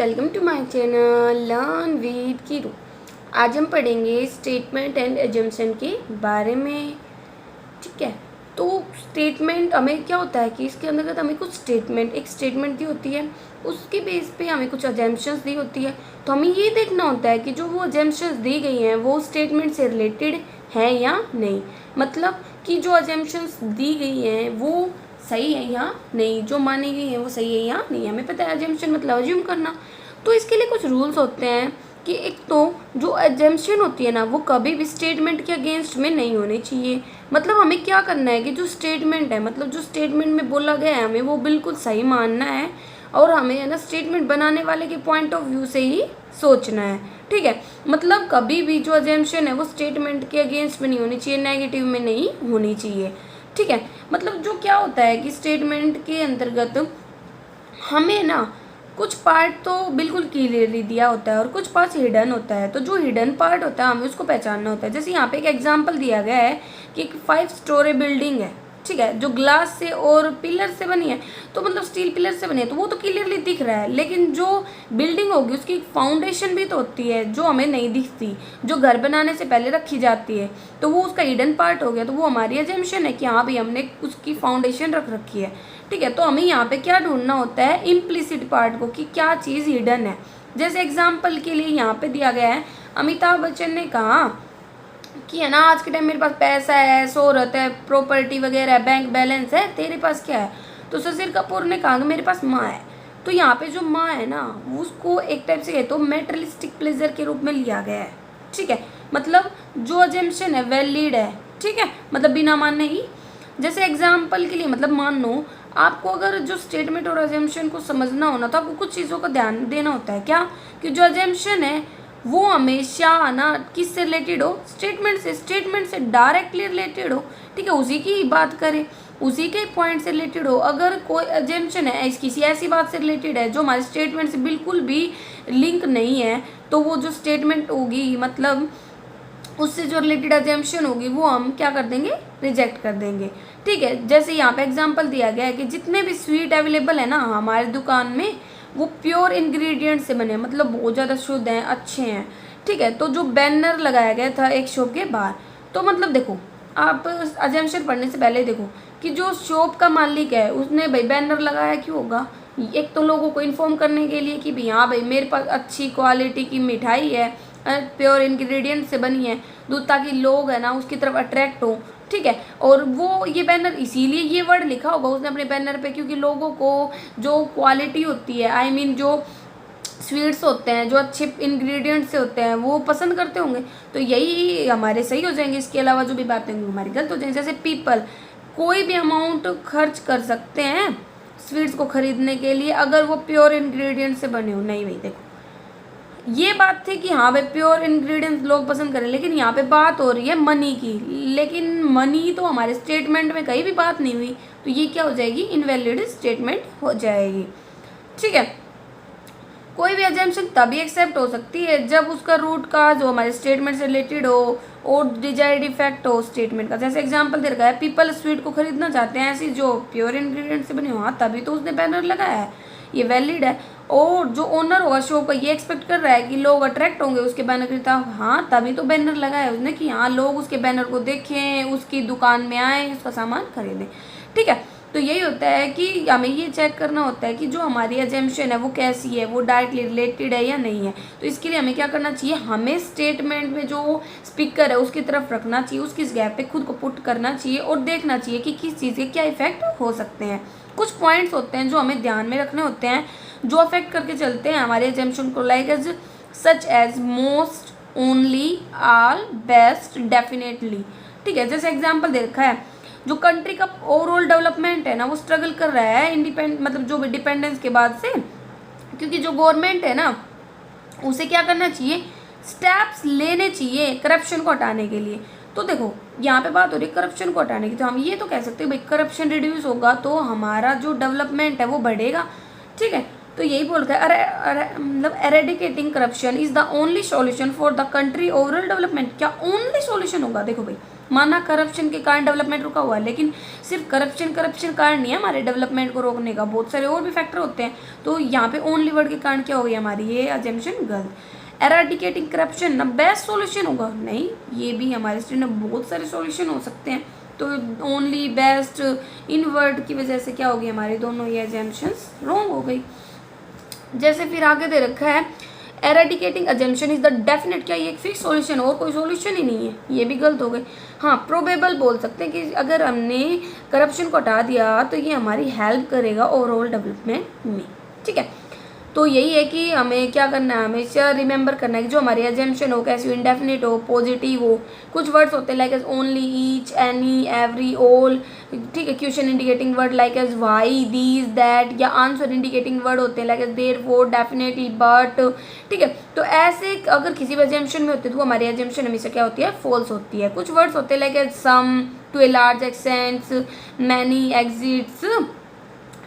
Welcome to my channel learn with Keeru. आज हम पढ़ेंगे स्टेटमेंट एंड एजम्पशन के बारे में। ठीक है, तो स्टेटमेंट हमें क्या होता है कि इसके अंतर्गत हमें कुछ एक स्टेटमेंट दी होती है, उसके बेस पे हमें कुछ अजम्पशंस दी होती है। तो हमें ये देखना होता है कि जो वो अजम्पशंस दी गई हैं वो स्टेटमेंट से रिलेटेड हैं या नहीं। मतलब कि जो अजम्पशंस दी गई हैं वो सही है या नहीं, जो मानी गई है वो सही है या नहीं। हमें पता है अजम्पशन मतलब अज्यूम करना। तो इसके लिए कुछ रूल्स होते हैं कि एक तो जो अजम्पशन होती है ना वो कभी भी स्टेटमेंट के अगेंस्ट में नहीं होनी चाहिए। मतलब हमें क्या करना है कि जो स्टेटमेंट है, मतलब जो स्टेटमेंट में बोला गया है हमें वो बिल्कुल सही मानना है और हमें है ना स्टेटमेंट बनाने वाले के पॉइंट ऑफ व्यू से ही सोचना है। ठीक है, मतलब कभी भी जो अजम्पशन है वो स्टेटमेंट के अगेंस्ट में नहीं होनी चाहिए, नेगेटिव में नहीं होनी चाहिए। ठीक है, मतलब जो क्या होता है कि स्टेटमेंट के अंतर्गत हमें ना कुछ पार्ट तो बिल्कुल क्लियरली दिया होता है और कुछ पार्ट हिडन होता है। तो जो हिडन पार्ट होता है हमें उसको पहचानना होता है। जैसे यहाँ पे एक एग्जांपल दिया गया है कि एक 5 स्टोरी बिल्डिंग है, ठीक है, जो ग्लास से और पिलर से बनी है, तो मतलब स्टील पिलर से बनी है, तो वो तो क्लियरली दिख रहा है। लेकिन जो बिल्डिंग होगी उसकी फाउंडेशन भी तो होती है जो हमें नहीं दिखती, जो घर बनाने से पहले रखी जाती है, तो वो उसका हिडन पार्ट हो गया। तो वो हमारी अजम्पशन है कि हाँ भाई हमने उसकी फाउंडेशन रख रखी है। ठीक है, तो हमें यहाँ पे क्या ढूंढना होता है, इम्प्लिसिट पार्ट को, कि क्या चीज़ हिडन है। जैसे एग्जाम्पल के लिए यहाँ पे दिया गया है, अमिताभ बच्चन ने कहा कि है ना आज के टाइम मेरे पास पैसा है, शोहरत है, प्रॉपर्टी वगैरह है, बैंक बैलेंस है, तेरे पास क्या है। तो शशिर कपूर ने कहा कि मेरे पास माँ है। तो यहाँ पे जो माँ है ना उसको एक टाइप से तो मेटेरियलिस्टिक प्लेजर के रूप में लिया गया है। ठीक है, मतलब जो अजम्पशन है वैलिड है। ठीक है, मतलब बिना मानने ही। जैसे एग्जाम्पल के लिए मतलब मान लो आपको अगर जो स्टेटमेंट और अजम्पशन को समझना हो ना तो आपको कुछ चीज़ों का ध्यान देना होता है। क्या कि जो अजम्पशन है वो हमेशा ना किससे रिलेटेड हो, स्टेटमेंट से डायरेक्टली रिलेटेड हो। ठीक है, उसी की बात करें, उसी के पॉइंट से रिलेटेड हो। अगर कोई अजम्पशन है किसी ऐसी बात से रिलेटेड है जो हमारे स्टेटमेंट से बिल्कुल भी लिंक नहीं है, तो वो जो स्टेटमेंट होगी मतलब उससे जो रिलेटेड अजम्पशन होगी वो हम क्या कर देंगे, रिजेक्ट कर देंगे। ठीक है, जैसे यहाँ पे एग्जांपल दिया गया है कि जितने भी स्वीट अवेलेबल है ना हमारी दुकान में वो प्योर इंग्रेडिएंट से बने हैं, मतलब बहुत ज़्यादा शुद्ध हैं, अच्छे हैं। ठीक है, तो जो बैनर लगाया गया था एक शॉप के बाहर, तो मतलब देखो आप अजम्पशन पढ़ने से पहले देखो कि जो शॉप का मालिक है उसने भाई बैनर लगाया क्यों होगा। एक तो लोगों को इन्फॉर्म करने के लिए कि भाई हाँ भाई मेरे पास अच्छी क्वालिटी की मिठाई है, प्योर इंग्रेडिएंट से बनी है दूध, ताकि लोग है ना उसकी तरफ अट्रैक्ट हो। ठीक है, और वो ये बैनर इसीलिए ये वर्ड लिखा होगा उसने अपने बैनर पे क्योंकि लोगों को जो क्वालिटी होती है, आई मीन जो स्वीट्स होते हैं जो अच्छे इंग्रेडिएंट से होते हैं वो पसंद करते होंगे। तो यही हमारे सही हो जाएंगे। इसके अलावा जो भी बातें होंगी हमारी गलत हो जाएंगी। जैसे पीपल कोई भी अमाउंट खर्च कर सकते हैं स्वीट्स को खरीदने के लिए अगर वो प्योर इंग्रेडिएंट से बने हो। नहीं भाई देखो, ये बात थी कि हाँ भाई प्योर इंग्रेडिएंट्स लोग पसंद करें, लेकिन यहाँ पे बात हो रही है मनी की। लेकिन मनी तो हमारे स्टेटमेंट में कहीं भी बात नहीं हुई, तो ये क्या हो जाएगी, इनवैलिड स्टेटमेंट हो जाएगी। ठीक है, कोई भी अजम्पशन तभी एक्सेप्ट हो सकती है जब उसका रूट का जो हमारे स्टेटमेंट से रिलेटेड हो और डिजायर्ड इफेक्ट हो स्टेटमेंट का। जैसे एग्जांपल दे रखा है पीपल स्वीट को खरीदना चाहते हैं, ऐसी जो प्योर इंग्रेडिएंट से बनी हो, हाँ तभी तो उसने बैनर लगाया है, ये वैलिड है। और जो ओनर होगा शॉप का ये एक्सपेक्ट कर रहा है कि लोग अट्रैक्ट होंगे उसके बैनर की तरफ, हाँ तभी तो बैनर लगाया है उसने कि हाँ लोग उसके बैनर को देखें, उसकी दुकान में आए, उसका सामान खरीदें। ठीक है, तो यही होता है कि हमें ये चेक करना होता है कि जो हमारी अजम्पशन है वो कैसी है, वो डायरेक्टली रिलेटेड है या नहीं है। तो इसके लिए हमें क्या करना चाहिए, हमें स्टेटमेंट में जो स्पीकर है उसकी तरफ रखना चाहिए, उसकी गैप पे खुद को पुट करना चाहिए और देखना चाहिए कि किस चीज़ के क्या इफेक्ट हो सकते हैं। कुछ पॉइंट्स होते हैं जो हमें ध्यान में रखने होते हैं जो अफेक्ट करके चलते हैं हमारे अजम्पशन को, like as such as most, only, all, best, definitely. ठीक है, जैसे एग्जाम्पल दे रखा है जो कंट्री का ओवरऑल डेवलपमेंट है ना वो स्ट्रगल कर रहा है मतलब जो डिपेंडेंस के बाद से, क्योंकि जो गवर्नमेंट है ना उसे क्या करना चाहिए, स्टेप्स लेने चाहिए करप्शन को हटाने के लिए। तो देखो यहाँ पे बात हो रही है करप्शन को हटाने की, तो हम ये तो कह सकते हैं भाई करप्शन रिड्यूस होगा तो हमारा जो डेवलपमेंट है वो बढ़ेगा। ठीक है, तो यही बोल रहा है अरे मतलब eradicating corruption is the only solution for the country overall development. क्या ओनली सॉल्यूशन होगा, देखो भाई माना करप्शन के कारण डेवलपमेंट रुका हुआ है, लेकिन सिर्फ करप्शन कारण नहीं है हमारे डेवलपमेंट को रोकने का, बहुत सारे और भी फैक्टर होते हैं। तो यहाँ पे ओनली वर्ड के कारण क्या हो गई हमारी ये अजम्पशन गलत। एराडिकेटिंग करप्शन ना बेस्ट सॉल्यूशन होगा, नहीं, ये भी हमारे स्टूडेंट में बहुत सारे सॉल्यूशन हो सकते हैं। तो ओनली बेस्ट इन वर्ड की वजह से क्या होगी हमारी दोनों ये अजम्पशंस रॉन्ग हो गई। जैसे फिर आगे दे रखा है एराडिकेटिंग अजम्पशन इज द डेफिनेट, क्या ये एक फिक्स सॉल्यूशन और कोई सॉल्यूशन ही नहीं है, ये भी गलत हो गई। हाँ, प्रोबेबल बोल सकते हैं कि अगर हमने करप्शन को हटा दिया तो ये हमारी हेल्प करेगा ओवरऑल डेवलपमेंट में, ठीक है। तो यही है कि हमें क्या करना है, हमेशा रिमेंबर करना है कि जो हमारी अजम्पशन हो कैसी हो, इंडेफिनिट हो, पॉजिटिव हो, कुछ वर्ड्स होते हैं like as only, each, any, every, all, ठीक है। Question indicating word like as why, these, that, या आंसर इंडिकेटिंग वर्ड होते हैं like as therefore, definitely, but, ठीक है। तो ऐसे अगर किसी भी अजम्पशन में होते हैं तो हमारी अजम्पशन हमेशा क्या होती है, फॉल्स होती है। कुछ वर्ड्स होते हैं like as some, to a large extent, many, exits,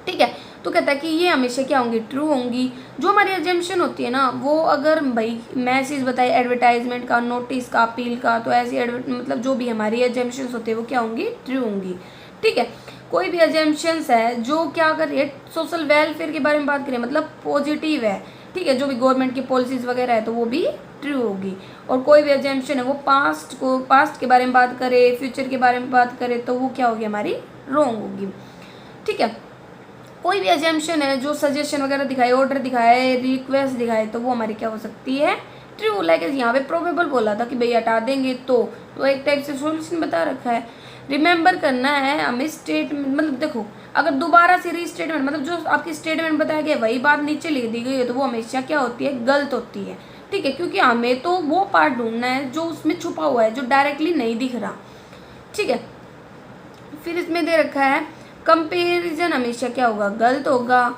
ठीक है। तो कहता है कि ये हमेशा क्या होंगी, ट्रू होंगी। जो हमारी एजम्पशन होती है ना, वो अगर भाई मैसेज बताए एडवर्टाइजमेंट का, नोटिस का, अपील का, तो ऐसी मतलब जो भी हमारी एजम्पशंस होती है वो क्या होंगी, ट्रू होंगी, ठीक है। कोई भी एजम्पशंस है जो क्या कर रही है, सोशल वेलफेयर के बारे में बात करें, मतलब पॉजिटिव है, ठीक है, जो भी गवर्नमेंट की पॉलिसीज वगैरह है तो वो भी ट्रू होगी। और कोई भी एजम्पशन है वो पास्ट के बारे में बात करे, फ्यूचर के बारे में बात करे, तो वो क्या होगी हमारी, रॉन्ग होगी, ठीक है। कोई भी एजम्पशन है जो सजेशन वगैरह दिखाए, ऑर्डर दिखाए, रिक्वेस्ट दिखाए, तो वो हमारी क्या हो सकती है, ट्रू। लाइक यहाँ पे प्रोबेबल बोला था कि भाई हटा देंगे तो एक टाइप से सॉल्यूशन बता रखा है। रिमेंबर करना है हमें स्टेटमेंट, मतलब देखो अगर दोबारा से रीस्टेटमेंट, मतलब जो आपकी स्टेटमेंट बताया गया वही बात नीचे लिख दी गई है तो वो हमेशा क्या होती है, गलत होती है, ठीक है। क्योंकि हमें तो वो पार्ट ढूंढना है जो उसमें छुपा हुआ है, जो डायरेक्टली नहीं दिख रहा, ठीक है। फिर इसमें दे रखा है कंपेरिजन हमेशा क्या होगा, गलत होगा।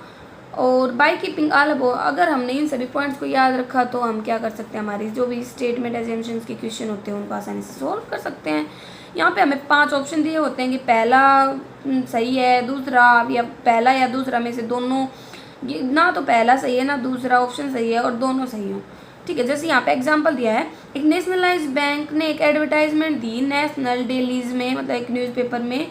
और बाय कीपिंग ऑल अबव, अगर हमने इन सभी पॉइंट्स को याद रखा तो हम क्या कर सकते हैं, हमारी जो भी स्टेटमेंट एजम्पशंस के क्वेश्चन होते हैं उनको आसानी से सॉल्व कर सकते हैं। यहाँ पे हमें 5 ऑप्शन दिए होते हैं कि पहला सही है, दूसरा या पहला या दूसरा में से दोनों, ना तो पहला सही है ना दूसरा ऑप्शन सही है और दोनों सही हो, ठीक है। जैसे यहाँ पे एग्जांपल दिया है, एक नेशनलाइज्ड बैंक ने एक एडवर्टाइजमेंट दी नेशनल डेलीज में, मतलब एक न्यूज़पेपर में,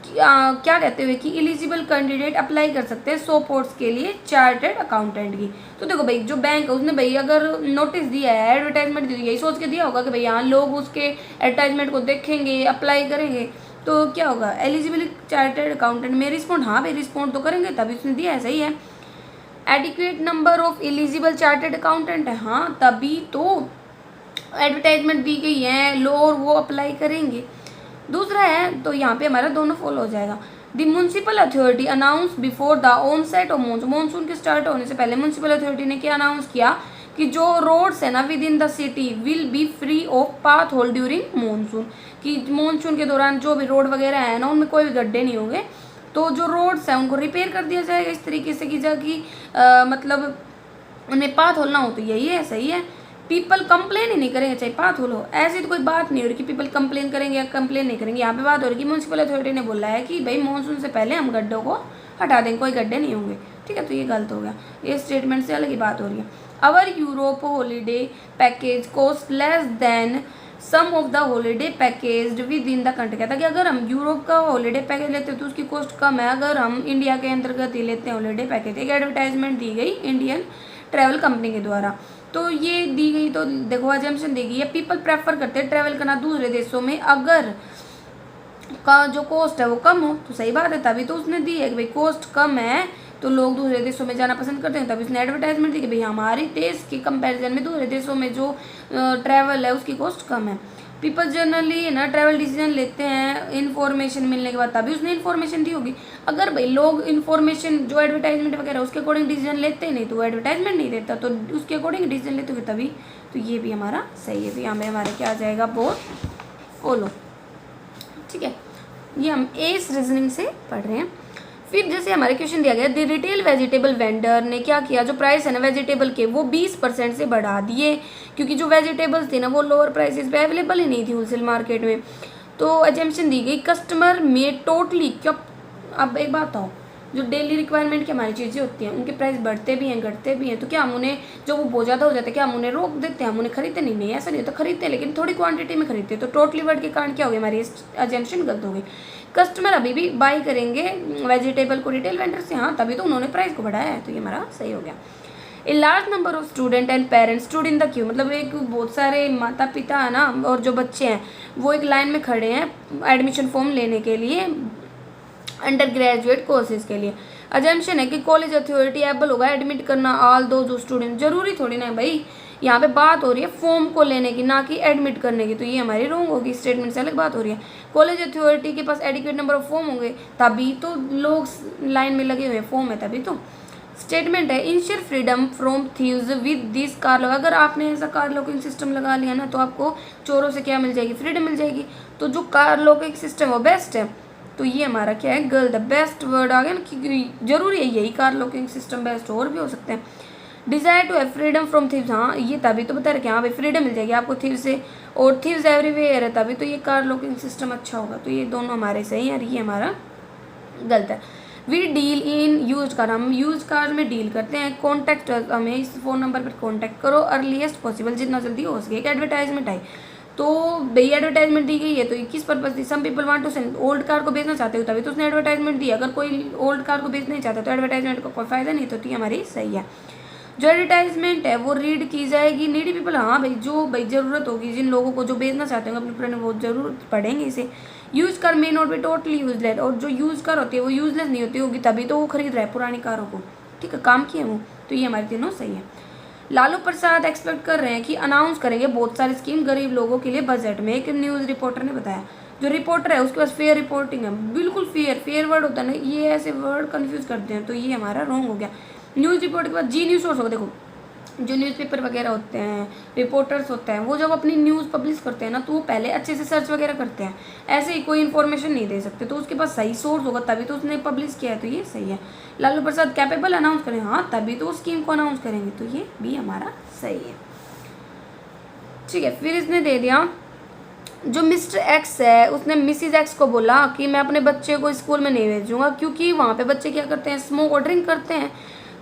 क्या कहते हुए कि एलिजिबल कैंडिडेट अप्लाई कर सकते हैं 100 पोस्ट के लिए चार्टर्ड अकाउंटेंट की। तो देखो भाई जो बैंक है उसने भाई अगर नोटिस दिया है, एडवर्टाइजमेंट दी है, यही सोच के दिया होगा कि भाई यहाँ लोग उसके एडवर्टाइजमेंट को देखेंगे, अप्लाई करेंगे, तो क्या होगा, एलिजिबल चार्टर्ड अकाउंटेंट में रिस्पॉन्ड, हाँ भाई रिस्पॉन्ड तो करेंगे तभी उसने दिया है, सही है। Adequate number of eligible chartered accountant है, हाँ तभी तो एडवर्टाइजमेंट दी गई है, लोग वो अप्लाई करेंगे। दूसरा है तो यहाँ पे हमारा दोनों फॉलो हो जाएगा। The municipal authority announce before the onset of monsoon, monsoon के स्टार्ट होने से पहले म्यूनसिपल अथॉरिटी ने क्या अनाउंस किया कि जो रोड्स है ना within the city will be free of path hole during monsoon, कि मानसून के दौरान जो भी रोड वगैरह है ना उनमें कोई भी गड्ढे नहीं होंगे, तो जो रोड्स हैं उनको रिपेयर कर दिया जाएगा इस तरीके से कि जाकि मतलब उनमें पाथ होल ना हो, तो यही है, सही है। पीपल कंप्लेन ही नहीं करेंगे चाहे पाथ होल हो, ऐसी तो कोई बात नहीं हो रही कि पीपल कंप्लेन करेंगे या कंप्लेन नहीं करेंगे। यहाँ पे बात हो रही है कि म्यूनसिपल अथॉरिटी ने बोला है कि भाई मानसून से पहले हम गड्ढों को हटा देंगे, कोई गड्ढे नहीं होंगे, ठीक है। तो ये गलत हो गया, ये स्टेटमेंट से अलग ही बात हो रही है। Our Europe holiday package cost less than some of the holiday package within the country, कहता है कि अगर हम यूरोप का हॉलीडे पैकेज लेते हैं तो उसकी कॉस्ट कम है अगर हम इंडिया के अंतर्गत ही लेते हैं हॉलीडे पैकेज। एक एडवर्टाइजमेंट दी गई इंडियन ट्रैवल कंपनी के द्वारा, तो ये दी गई, तो देखो अजम्पशन दी गई है पीपल प्रेफर करते हैं ट्रैवल करना दूसरे देशों में अगर का जो कॉस्ट है वो कम हो, तो सही बात है, तभी तो उसने दी है कि भाई कॉस्ट कम है तो लोग दूसरे देशों में जाना पसंद करते हैं, तभी उसने एडवर्टाइजमेंट दी कि भाई हमारे देश के कंपैरिजन में दूसरे देशों में जो ट्रैवल है उसकी कॉस्ट कम है। पीपल जनरली ना ट्रैवल डिसीजन लेते हैं इन्फॉर्मेशन मिलने के बाद, तभी उसने इन्फॉर्मेशन दी होगी। अगर भाई लोग इन्फॉर्मेशन जो एडवर्टाइजमेंट वगैरह उसके अकॉर्डिंग डिसीजन लेते ही नहीं तो वो एडवर्टाइजमेंट नहीं देता, तो उसके अकॉर्डिंग डिसीजन लेते हुए तभी, तो ये भी हमारा सही है, भी हमें हमारे क्या आ जाएगा, बोथ फॉलो, ठीक है। ये हम इस रीजनिंग से पढ़ रहे हैं। फिर जैसे हमारे क्वेश्चन दिया गया, द रिटेल वेजिटेबल वेंडर ने क्या किया, जो प्राइस है ना वेजिटेबल के वो 20% से बढ़ा दिए, क्योंकि जो वेजिटेबल्स थी ना वो लोअर प्राइसेस पे अवेलेबल ही नहीं थी होलसेल मार्केट में। तो एजम्पशन दी गई कस्टमर में टोटली क्या, अब एक बात हो, जो डेली रिक्वायरमेंट की हमारी चीज़ें होती हैं उनके प्राइस बढ़ते भी हैं घटते भी हैं, तो क्या हम उन्हें, जो वो बहुत ज़्यादा हो जाता है क्या हम उन्हें रोक देते हैं, हम उन्हें खरीदते नहीं, ऐसा नहीं होता, खरीदते हैं लेकिन थोड़ी क्वांटिटी में खरीदते हैं। तो टोटली वर्ड के कारण क्या हो गई, हमारी अजम्पशन गलत हो गई। कस्टमर अभी भी बाई करेंगे वेजिटेबल को रिटेल वेंडर से, हाँ तभी तो उन्होंने प्राइस को बढ़ाया है, तो ये हमारा सही हो गया। A large number of student and parents stood in the Q, मतलब एक बहुत सारे माता पिता है ना और जो बच्चे हैं वो एक लाइन में खड़े हैं एडमिशन फॉर्म लेने के लिए अंडर ग्रेजुएट कोर्सेज के लिए। अजम्पशन है कि कॉलेज अथॉरिटी एबल होगा एडमिट करना ऑल दो जो स्टूडेंट, जरूरी थोड़ी ना है भाई, यहाँ पे बात हो रही है फॉर्म को लेने की ना कि एडमिट करने की, तो ये हमारी रॉन्ग होगी, स्टेटमेंट से अलग बात हो रही है। कॉलेज अथॉरिटी के पास एडिक्वेट नंबर ऑफ फॉर्म होंगे तभी तो लोग लाइन में लगे हुए हैं, फॉर्म है तभी तो। स्टेटमेंट है ensure freedom from thieves with this car lock, अगर आपने ऐसा कार लॉकिंग सिस्टम लगा लिया ना तो आपको चोरों से क्या मिल जाएगी, फ्रीडम मिल जाएगी। तो जो कार लॉकिंग सिस्टम वो बेस्ट है, तो ये हमारा क्या है गलत, बेस्ट वर्ड आ गया ना, क्योंकि जरूरी है यही कार लॉकिंग सिस्टम बेस्ट, और भी हो सकते हैं। Desire to have freedom from thieves, हाँ ये तभी तो बता रहे कि हाँ भाई फ्रीडम मिल जाएगी आपको थीव से, और थीव्स एवरीवेयर है तभी तो ये कार लॉकिंग सिस्टम अच्छा होगा, तो ये दोनों हमारे सही है और ये हमारा गलत है। We deal in use car, हम यूज कार में डील करते हैं। कॉन्टैक्ट, हमें इस फ़ोन नंबर पर कॉन्टैक्ट करो अर्लीस्ट पॉसिबल, जितना जल्दी हो सके। एक एडवर्टाइजमेंट आई तो भाई एडवर्टाइजमेंट दी गई है तो ये किस पर्पज थी, some people want to sell, old car को बेचना चाहते हो तभी तो उसने एडवर्टाइजमेंट दी, अगर कोई ओल्ड कार को बेचना नहीं चाहता तो एडवर्टाइजमेंट का कोई फायदा नहीं, तो ये हमारी सही है। जो एडवर्टाइजमेंट है वो रीड की जाएगी नीडी पीपल, हाँ भाई जो भाई ज़रूरत होगी, जिन लोगों को जो बेचना चाहते होंगे अपने प्रोडक्ट वो जरूर पढ़ेंगे इसे। Use car may not be totally useless, और जो यूज कार होती है वो यूजलेस नहीं होती होगी तभी तो वो खरीद रहा है पुरानी कारों को, ठीक है काम किए वो, तो ये हमारे तीनों सही है। लालू प्रसाद एक्सपेक्ट कर रहे हैं कि अनाउंस करेंगे बहुत सारी स्कीम गरीब लोगों के लिए बजट में, एक न्यूज़ रिपोर्टर ने बताया। जो रिपोर्टर है उसके पास फेयर रिपोर्टिंग है, बिल्कुल फेयर वर्ड होता है ना, ये ऐसे वर्ड कंफ्यूज करते हैं, तो ये हमारा रॉन्ग हो गया। न्यूज़ रिपोर्ट के बाद जी न्यूज़ सोर्स होगा, देखो जो न्यूज़पेपर वगैरह होते हैं रिपोर्टर्स होते हैं वो जब अपनी न्यूज़ पब्लिश करते हैं ना तो वो पहले अच्छे से सर्च वगैरह करते हैं, ऐसे ही कोई इन्फॉर्मेशन नहीं दे सकते, तो उसके पास सही सोर्स होगा तभी तो उसने पब्लिश किया है, तो ये सही है। लालू प्रसाद कैपेबल अनाउंस करें, हाँ तभी तो स्कीम को अनाउंस करेंगे, तो ये भी हमारा सही है, ठीक है। फिर इसने दे दिया जो मिस्टर एक्स है उसने मिसिज एक्स को बोला कि मैं अपने बच्चे को स्कूल में नहीं भेजूंगा क्योंकि वहाँ पे बच्चे क्या करते हैं, स्मोक और ड्रिंक करते हैं।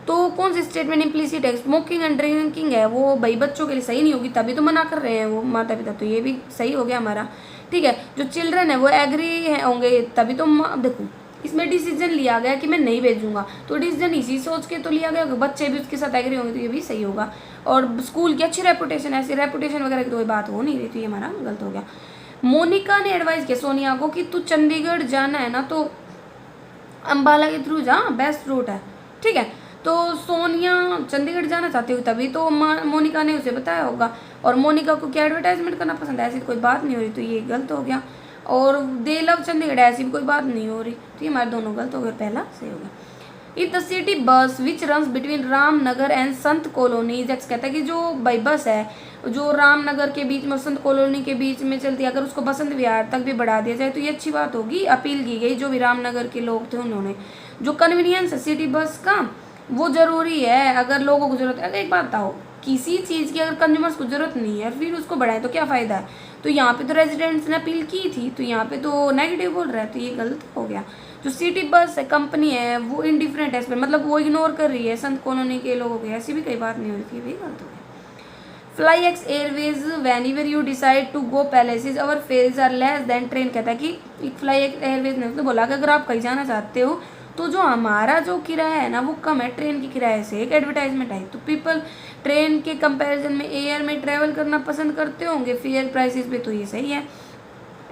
तो कौन सी स्टेटमेंट इम्प्लीसिट है, स्मोकिंग एंड ड्रिंकिंग है वो भाई बच्चों के लिए सही नहीं होगी तभी तो मना कर रहे हैं वो माता पिता, तो ये भी सही हो गया हमारा, ठीक है। जो चिल्ड्रन है वो एग्री है होंगे तभी तो देखो इसमें डिसीजन लिया गया कि मैं नहीं भेजूंगा, तो डिसीजन इसी सोच के तो लिया गया कि बच्चे भी उसके साथ एग्री होंगे, तो ये भी सही होगा। और स्कूल की अच्छी रेपुटेशन, ऐसी रेपुटेशन वगैरह की तो कोई बात हो नहीं रही, तो ये हमारा गलत हो गया। मोनिका ने एडवाइस किया सोनिया को कि तू चंडीगढ़ जाना है ना तो अम्बाला के थ्रू जा, बेस्ट रूट है, ठीक है। तो सोनिया चंडीगढ़ जाना चाहती हो तभी तो मोनिका ने उसे बताया होगा, और मोनिका को क्या एडवर्टाइजमेंट करना पसंद है, ऐसी कोई बात नहीं हो रही, तो ये गलत हो गया। और दे लव चंडीगढ़ ऐसी भी कोई बात नहीं हो रही, तो ये हमारे दोनों गलत हो गए, पहला सही हो गया। If the city bus which runs between Ramnagar and Sant colony, Jacques कहता है कि जो बाई बस है जो रामनगर के बीच में संत कॉलोनी के बीच में चलती है, अगर उसको बसंत विहार तक भी बढ़ा दिया जाए तो ये अच्छी बात होगी। अपील की गई जो भी रामनगर के लोग थे उन्होंने, जो कन्वीनियंस है सिटी बस का वो ज़रूरी है, अगर लोगों को ज़रूरत है। अगर एक बात बताओ, किसी चीज़ की अगर कंज्यूमर्स को ज़रूरत नहीं है फिर उसको बढ़ाएं तो क्या फ़ायदा है, तो यहाँ पे तो रेजिडेंट्स ने अपील की थी, तो यहाँ पे तो नेगेटिव बोल रहा है, तो ये गलत हो गया। जो सिटी बस है कंपनी है वो इनडिफरेंट है इस पर, मतलब वो इग्नोर कर रही है संत कॉलोनी के लोगों की, ऐसी भी कई बात नहीं हो रही थी, भी गलत हो गया। Fly x Airways whenever you decide to go places our fares are less than train, कहता है कि फ्लाई एक्स एयरवेज ने उसने बोला कि अगर आप कहीं जाना चाहते हो तो जो हमारा जो किराया है ना वो कम है ट्रेन के किराए से। एक एडवर्टाइजमेंट आई तो पीपल ट्रेन के कंपैरिजन में एयर में ट्रैवल करना पसंद करते होंगे फेयर प्राइसेस पे, तो ये सही है।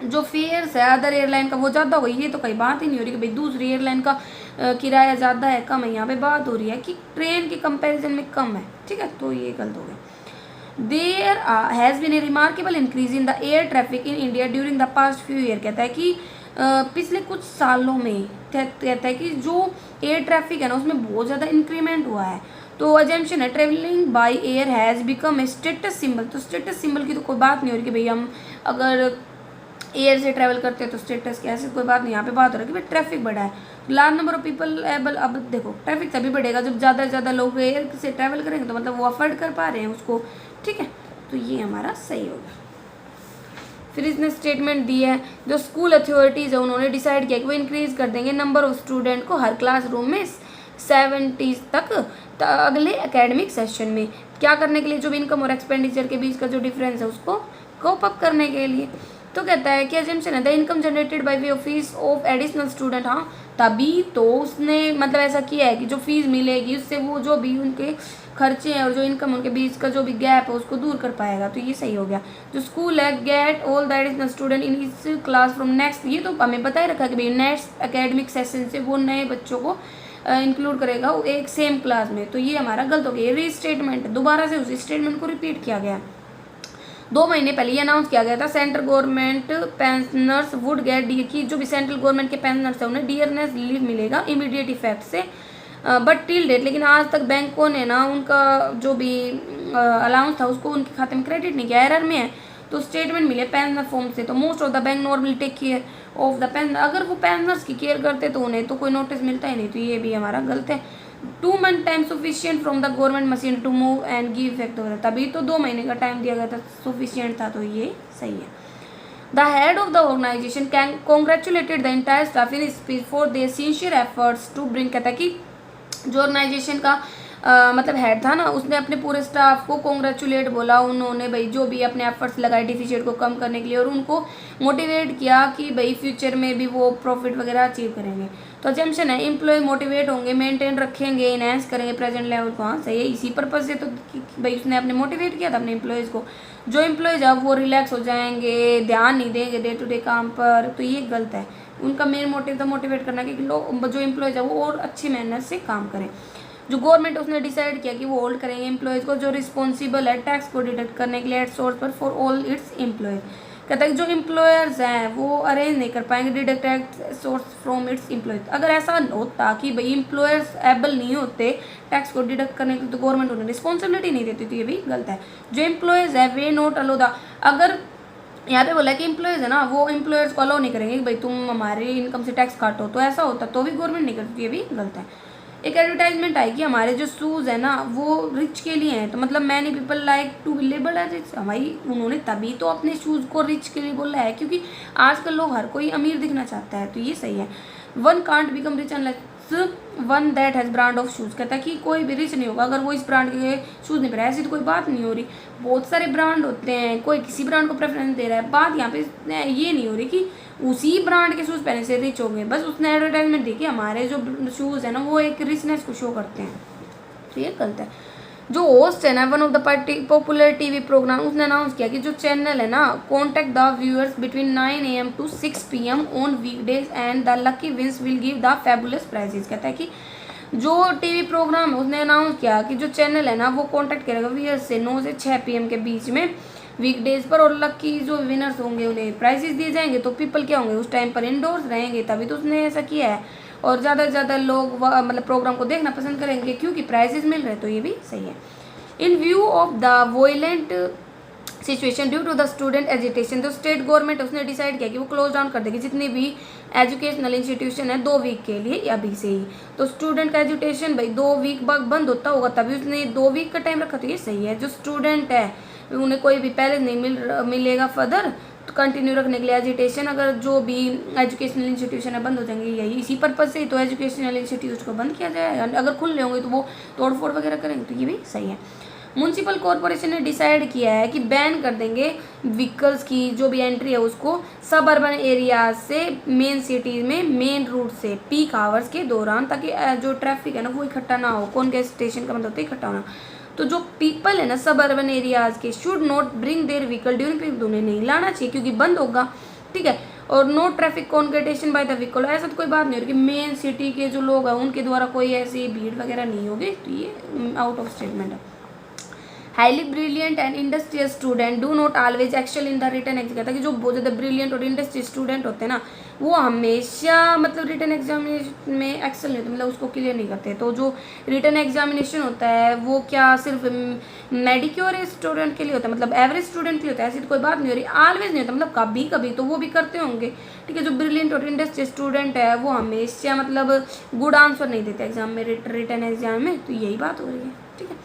जो फेयर्स है अदर एयरलाइन का वो ज़्यादा होगा, ये तो कहीं बात ही नहीं हो रही कि भाई दूसरी एयरलाइन का किराया ज़्यादा है कम है, यहाँ पे बात हो रही है कि ट्रेन के कंपैरिजन में कम है, ठीक है, तो ये गलत हो गया। There has been a remarkable increase in the air traffic in India during the past few year, कहता है कि पिछले कुछ सालों में कहता है कि जो एयर ट्रैफिक है ना उसमें बहुत ज़्यादा इंक्रीमेंट हुआ है। तो अजम्पशन है travelling by air has become a status symbol, तो स्टेटस सिंबल की तो कोई बात नहीं हो रही कि भाई हम अगर एयर से ट्रैवल करते हैं तो स्टेटस की ऐसी कोई बात नहीं, यहाँ पे बात हो रही है कि भाई ट्रैफिक बढ़ा है, large number of people able. अब देखो ट्रैफिक तभी बढ़ेगा जब ज़्यादा से ज़्यादा लोग एयर से ट्रैवल करेंगे, तो मतलब वो अफोर्ड कर पा रहे हैं उसको, ठीक है, तो ये हमारा सही होगा। फिर इसने स्टेटमेंट दी है, जो स्कूल अथॉरिटीज़ है उन्होंने डिसाइड किया कि वो इंक्रीज़ कर देंगे नंबर ऑफ स्टूडेंट को हर क्लासरूम में 70 तक अगले एकेडमिक सेशन में। क्या करने के लिए? जो भी इनकम और एक्सपेंडिचर के बीच का जो डिफरेंस है उसको कोप अप करने के लिए। तो कहता है कि अजम्पशन है the income generated by way of fees of additional student. हाँ, तभी तो उसने मतलब ऐसा किया है कि जो फीस मिलेगी उससे वो जो भी उनके खर्चे हैं और जो इनकम उनके बीच का जो भी गैप है उसको दूर कर पाएगा। तो ये सही हो गया। जो स्कूल है get all the additional student in इस क्लास फ्रॉम नेक्स्ट, ये तो हमें पता ही रखा कि भाई नेक्स्ट एकेडमिक सेशन से वो नए बच्चों को इंक्लूड करेगा वो एक सेम क्लास में। तो ये हमारा गलत हो गया। रीस्टेटमेंट, दोबारा से उसी स्टेटमेंट को रिपीट किया गया। 2 महीने पहले ये अनाउंस किया गया था central government pensioners would get D की जो भी सेंट्रल गवर्नमेंट के पेंशनर्स है उन्हें डियरनेस रिलीफ मिलेगा इमीडिएट इफेक्ट से, बट टिल डेट, लेकिन आज तक बैंकों ने ना उनका जो भी अलाउंस था उसको उनके खाते में क्रेडिट नहीं किया, एरर में है। तो स्टेटमेंट मिले पेंशनर फॉर्म से। तो most of the bank normally take care of the pensioner, अगर वो पेंशनर्स की केयर करते तो उन्हें तो कोई नोटिस मिलता ही नहीं। तो ये भी हमारा गलत है। 2 month time sufficient from the government machine to move and give effect हो रहा, तभी तो 2 महीने का टाइम दिया गया था, सफिशियंट था। तो ये सही है। The head of the organisation can congratulated the entire staff in speech for their sincere efforts to bring, कहता है कि जो ऑर्गेनाइजेशन का मतलब हेड था ना उसने अपने पूरे स्टाफ को कॉन्ग्रेचुलेट बोला, उन्होंने भाई जो भी अपने एफर्ट्स लगाए डिफिसिट को कम करने के लिए और उनको मोटिवेट किया कि भाई फ्यूचर में भी वो प्रॉफिट वगैरह अचीव करेंगे। तो अजम्पशन है एम्प्लॉय मोटिवेट होंगे, मेंटेन रखेंगे, इनहेंस करेंगे प्रेजेंट लेवल को। हाँ सही है, इसी पर्पज से तो भाई उसने अपने मोटिवेट किया था अपने एम्प्लॉयज़ को। जो एम्प्लॉयज़ अब वो रिलैक्स हो जाएंगे, ध्यान नहीं देंगे डे टू डे काम पर, तो ये गलत है। उनका मेन मोटिव था मोटिवेट करना कि लोग जो एम्प्लॉयज़ है वो और अच्छी मेहनत से काम करें। जो गवर्नमेंट उसने डिसाइड किया कि वो होल्ड करेंगे एम्प्लॉयज़ को जो रिस्पॉन्सिबल है टैक्स को डिडक्ट करने के लिए एट सोर्स पर फॉर ऑल इट्स एम्प्लॉयज़। कहता है कि जो एम्प्लॉयर्स हैं वो अरेंज नहीं कर पाएंगे deduct at source from its employees. अगर ऐसा होता कि भाई एम्प्लॉयर्स एबल नहीं होते टैक्स को डिडक्ट करने के तो गवर्नमेंट उन्हें रिस्पॉन्सिबिलिटी नहीं देती, तो ये भी गलत है। जो एम्प्लॉयज़ है वे नोट अलो द, अगर यहाँ पे बोला कि एम्प्लॉयज़ है ना वो एम्प्लॉयर्स को अलाउ नहीं करेंगे कि भाई तुम हमारी इनकम से टैक्स काटो, तो ऐसा होता तो भी गवर्नमेंट नहीं करती, ये भी गलत है। एक एडवर्टाइजमेंट आई कि हमारे जो शूज़ है ना वो रिच के लिए हैं, तो मतलब many people like to be labelled as rich, हमारी उन्होंने तभी तो अपने शूज़ को रिच के लिए बोला है क्योंकि आजकल लोग हर कोई अमीर दिखना चाहता है, तो ये सही है। One can't become rich unless one that has brand of shoes, कहता है कि कोई भी रिच नहीं होगा अगर वो इस ब्रांड के शूज़ नहीं पहने। ऐसी तो कोई बात नहीं हो रही, बहुत सारे ब्रांड होते हैं, कोई किसी ब्रांड को प्रेफरेंस दे रहा है। बात यहाँ पे ये नहीं हो रही कि उसी ब्रांड के शूज़ पहने से रिच होंगे, बस उसने एडवर्टाइजमेंट दी कि हमारे जो शूज़ है ना वो एक रिचनेस को शो करते हैं, तो ये गलत है। जो होस्ट है ना one of the popular TV program, उसने अनाउंस किया कि जो चैनल है ना contact the viewers between 9 AM to 6 PM on weekdays and the lucky wins will give the fabulous prizes. कहता है कि जो टीवी प्रोग्राम है उसने अनाउंस किया कि जो चैनल है ना वो कॉन्टेक्ट करेगा व्यूअर्स से 9 से 6 PM के बीच में वीकडेज पर, और लकी जो विनर्स होंगे उन्हें प्राइजेस दिए जाएंगे। तो पीपल क्या होंगे उस टाइम पर इंडोर्स रहेंगे, तभी तो उसने ऐसा किया है, और ज़्यादा से ज़्यादा लोग मतलब प्रोग्राम को देखना पसंद करेंगे क्योंकि प्राइजेस मिल रहे हैं, तो ये भी सही है। In view of the violent situation due to the student agitation, तो स्टेट गवर्नमेंट उसने डिसाइड किया कि वो क्लोज डाउन कर देगी जितनी भी एजुकेशनल इंस्टीट्यूशन है 2 वीक के लिए अभी से ही। तो स्टूडेंट का एजुकेशन भाई 2 वीक बाद बंद होता होगा, तभी उसने 2 वीक का टाइम रखा, तो ये सही है। जो स्टूडेंट है उन्हें कोई भी पहले नहीं मिलेगा फर्दर तो कंटिन्यू रखने के लिए एजुकेशन, अगर जो भी एजुकेशनल इंस्टीट्यूशन है बंद हो जाएंगे, यही इसी पर्पज से तो एजुकेशनल इंस्टीट्यूट को बंद किया जाएगा। अगर खुले होंगे तो वो तोड़फोड़ वगैरह करेंगे, तो ये भी सही है। म्यूनसिपल कॉरपोरेशन ने डिसाइड किया है कि बैन कर देंगे व्हीकल्स की जो भी एंट्री है उसको सब अर्बन एरियाज से मेन सिटीज़ में मेन रूट से पीक आवर्स के दौरान, ताकि जो ट्रैफिक है ना वो इकट्ठा ना हो। कौन के स्टेशन का मतलब होता है इकट्ठा होना। तो जो पीपल है ना सब अर्बन एरियाज के should not bring their vehicle during peak, उन्हें नहीं लाना चाहिए क्योंकि बंद होगा, ठीक है। और no traffic congestion by the vehicle, ऐसा तो कोई बात नहीं हो रही कि मेन सिटी के जो लोग हैं उनके द्वारा कोई ऐसी भीड़ वगैरह नहीं होगी, तो ये आउट ऑफ स्टेटमेंट है। Highly brilliant and industrial student do not always excel in the written exam, कहता है कि जो बहुत ज़्यादा ब्रिलियंट और इंडस्ट्रियल स्टूडेंट होते हैं ना वो हमेशा मतलब रिटन एग्जामिनेशन में एक्सेल नहीं होते, मतलब उसको क्लियर नहीं करते। तो जो रिटन एग्जामिनेशन होता है वो क्या सिर्फ मेडिक्योर स्टूडेंट के लिए होता है, मतलब एवरेज स्टूडेंट के लिए होता है, ऐसी तो कोई बात नहीं हो रही। ऑलवेज नहीं होता, मतलब कभी कभी तो वो भी करते होंगे, ठीक है। जो ब्रिलियंट और इंडस्ट्रियल स्टूडेंट है वो हमेशा मतलब गुड आंसर नहीं देते एग्जाम में, रिटन एग्जाम में, तो यही बात हो रही है, ठीक है।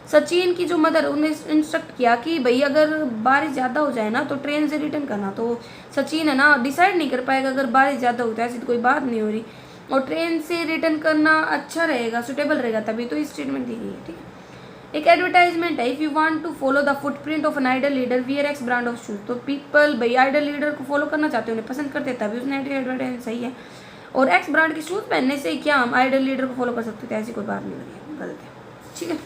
सचिन की जो मदर उन्हें इंस्ट्रक्ट किया कि भाई अगर बारिश ज़्यादा हो जाए ना तो ट्रेन से रिटर्न करना। तो सचिन है ना डिसाइड नहीं कर पाएगा, अगर बारिश ज़्यादा होता है ऐसी तो कोई बात नहीं हो रही, और ट्रेन से रिटर्न करना अच्छा रहेगा, सुटेबल रहेगा, तभी तो इस स्टेटमेंट दी गई है। ठीक है, एक एडवर्टाइजमेंट है, if you want to follow the footprint of an idol leader wear X brand of shoes. तो पीपल भाई आइडल लीडर को फॉलो करना चाहते हैं, उन्हें पसंद करते हैं, तभी उसने एडवर्टाइजमेंट सही है। और एक्स ब्रांड के शूज़ पहनने से क्या हम आइडल लीडर को फॉलो कर सकते थे, ऐसी कोई बात नहीं हो रही है, गलत है। ठीक है,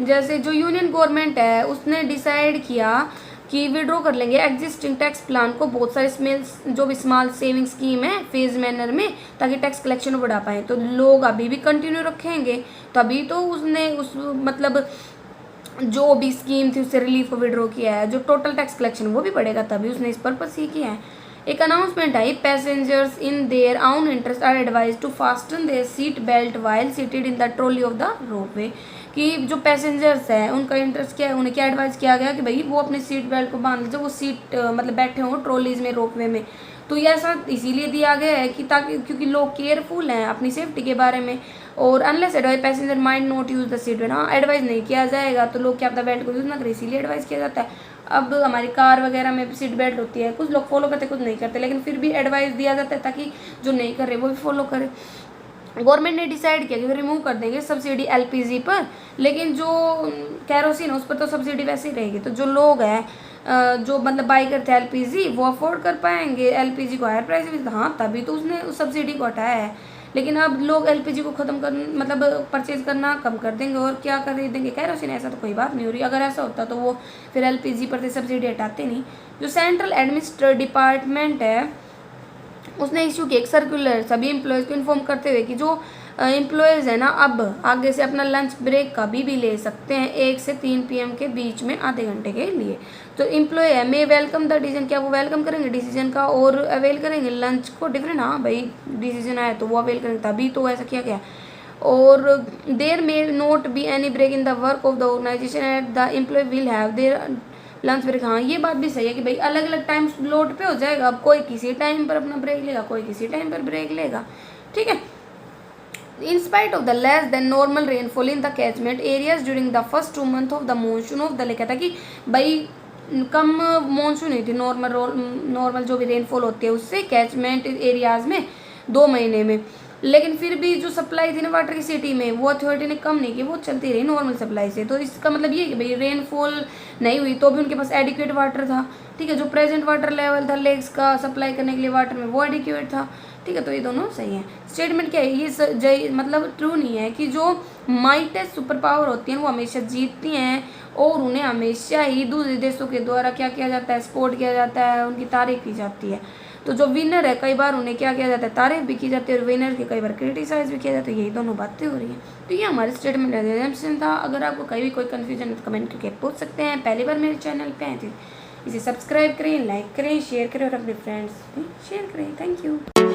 जैसे जो यूनियन गवर्नमेंट है उसने डिसाइड किया कि विड्रॉ कर लेंगे एग्जिस्टिंग टैक्स प्लान को, बहुत सारे जो भी स्मॉल सेविंग स्कीम है फेज मैनर में, ताकि टैक्स कलेक्शन बढ़ा पाए। तो लोग अभी भी कंटिन्यू रखेंगे, तभी तो उसने उस मतलब जो भी स्कीम थी उससे रिलीफ को विड्रॉ किया है। जो टोटल टैक्स कलेक्शन वो भी बढ़ेगा, तभी उसने इस पर्पज से किया है। एक अनाउंसमेंट आई, passengers in their own interest are advised to fasten their seat belt while seated in the trolley of the ropeway. कि जो पैसेंजर्स हैं उनका इंटरेस्ट क्या है, उन्हें क्या एडवाइस किया गया कि भाई वो अपने सीट बेल्ट को बांध लीजिए, वो सीट मतलब बैठे हों ट्रॉलीज में, रोपवे में। तो ये ऐसा इसीलिए दिया गया है कि ताकि क्योंकि लोग केयरफुल हैं अपनी सेफ्टी के बारे में, और unless advice passenger mind note use the seat belt. हाँ, एडवाइस नहीं किया जाएगा तो लोग क्या अपना बेल्ट को यूज़ ना करें, इसीलिए एडवाइस किया जाता है। अब हमारी कार वगैरह में भी सीट बेल्ट होती है, कुछ लोग फॉलो करते कुछ नहीं करते, लेकिन फिर भी एडवाइस दिया जाता है ताकि जो नहीं कर रहे वो भी फॉलो करें। गवर्नमेंट ने डिसाइड किया कि रिमूव कर देंगे सब्सिडी एलपीजी पर, लेकिन जो कैरोसिन है उस पर तो सब्सिडी वैसे ही रहेगी। तो जो लोग हैं जो मतलब बाई करते हैं एलपीजी वो अफोर्ड कर पाएंगे एलपीजी को हायर प्राइस में। हाँ, तभी तो उसने उस सब्सिडी को हटाया है। लेकिन अब लोग एलपीजी को ख़त्म कर मतलब परचेज करना कम कर देंगे और क्या कर देंगे कैरोसिन। ऐसा तो कोई बात नहीं हो रही, अगर ऐसा होता तो वो फिर एलपीजी पर से सब्सिडी हटाते नहीं। जो सेंट्रल एडमिनिस्ट्रेटिव डिपार्टमेंट है उसने इशू किया एक सर्कुलर सभी एम्प्लॉयज़ को इन्फॉर्म करते हुए कि जो एम्प्लॉयज़ है ना अब आगे से अपना लंच ब्रेक कभी भी ले सकते हैं 1 से 3 PM के बीच में आधे घंटे के लिए। तो एम्प्लॉय है मे वेलकम द डिसीजन, क्या वो वेलकम करेंगे डिसीजन का और अवेल करेंगे लंच को डिफरेंट। हाँ भाई, डिसीजन आया तो वो अवेल करेंगे, तभी तो ऐसा किया गया। और there may not be any break in the work of the organisation at the employ will have their lunch break. हाँ, ये बात भी सही है कि भाई अलग अलग टाइम लोड पे हो जाएगा, अब कोई किसी टाइम पर अपना ब्रेक लेगा, कोई किसी टाइम पर ब्रेक लेगा। ठीक है, in spite of the less than normal rainfall in the catchment areas during the first 2 months of the monsoon of the lake. कहता कि भाई कम मॉनसून हुई थी, नॉर्मल जो भी रेनफॉल होती है उससे कैचमेंट एरियाज में 2 महीने में, लेकिन फिर भी जो सप्लाई थी ना वाटर की सिटी में वो अथॉरिटी ने कम नहीं की, वो चलती रही नॉर्मल सप्लाई से। तो इसका मतलब ये कि भाई रेनफॉल नहीं हुई तो भी उनके पास एडिक्वेट वाटर था। ठीक है, जो प्रेजेंट वाटर लेवल था लेक्स का सप्लाई करने के लिए वाटर में वो एडिक्वेट था। ठीक है, तो ये दोनों सही है। स्टेटमेंट क्या है ये मतलब ट्रू नहीं है कि जो माइटेस्ट सुपर पावर होती हैं वो हमेशा जीतती हैं और उन्हें हमेशा ही दूसरे देशों के द्वारा क्या किया जाता है, सपोर्ट किया जाता है, उनकी तारीफ की जाती है। तो जो विनर है कई बार उन्हें क्या किया जाता है, तारीफ भी की जाती है, और विनर की कई बार क्रिटिसाइज भी किया जाता है। यही दोनों बातें हो रही हैं। तो ये हमारे स्टेटमेंट एग्जाम्पशन था। अगर आपको कहीं भी कोई कन्फ्यूजन है तो कमेंट करके पूछ सकते हैं। पहली बार मेरे चैनल पे आए थे इसे सब्सक्राइब करें, लाइक करें, शेयर करें और अपने फ्रेंड्स में शेयर करें। Thank you.